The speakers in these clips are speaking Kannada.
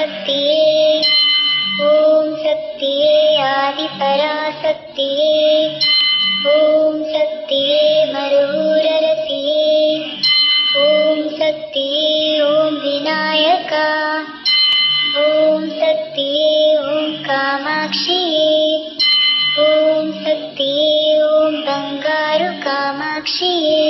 ಶಕ್ತಿಯೇ ಓಂ ಶಕ್ತಿಯೇ ಆದಿಪರಾಶಕ್ತಿಯೇ ಓಂ ಶಕ್ತಿಯೇ ಮರುರರಸಿಯೇ ಓಂ ಶಕ್ತಿಯೇ ಓಂ ವಿನಾಯಕ ಓಂ ಶಕ್ತಿಯೇ ಓಂ ಕಾಮಾಕ್ಷಿಯೇ ಓಂ ಶಕ್ತಿಯೇ ಓಂ ಬಂಗಾರು ಕಾಮಾಕ್ಷಿಯೇ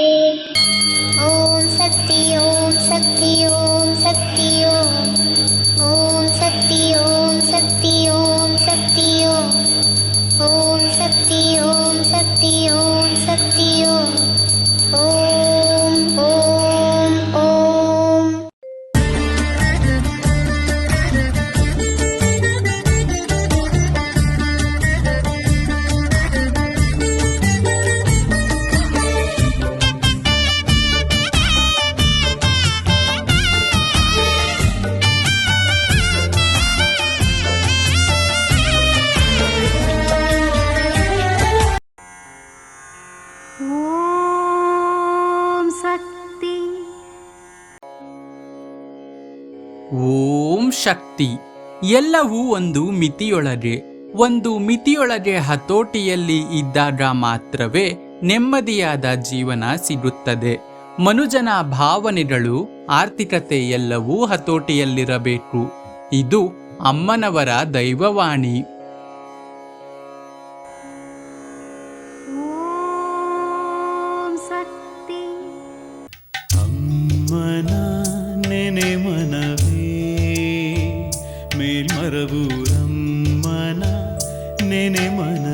ಓಂ ಶಕ್ತಿ ಓಂ ಶಕ್ತಿ ಓಂ ಶಕ್ತಿ ಓಂ ಶಕ್ತಿ ಓಂ ಶಕ್ತಿ ಓಂ ಶಕ್ತಿ ಓಂ ಶಕ್ತಿ ಓಂ ಶಕ್ತಿ ಓಂ ಶಕ್ತಿ ಓಂ ಓಂ ಓಂ. ಓಂ ಶಕ್ತಿ. ಎಲ್ಲವೂ ಒಂದು ಮಿತಿಯೊಳಗೆ ಹತೋಟಿಯಲ್ಲಿ ಇದ್ದಾಗ ಮಾತ್ರವೇ ನೆಮ್ಮದಿಯಾದ ಜೀವನ ಸಿಗುತ್ತದೆ. ಮನುಜನ ಭಾವನೆಗಳು, ಆರ್ಥಿಕತೆ ಎಲ್ಲವೂ ಹತೋಟಿಯಲ್ಲಿರಬೇಕು. ಇದು ಅಮ್ಮನವರ ದೈವವಾಣಿ. ಅಮ್ಮನ ನೆನೆ ಮನವೇ ಮೇಲ್ಮರವು ಅಮ್ಮನ ನೆನೆ ಮನ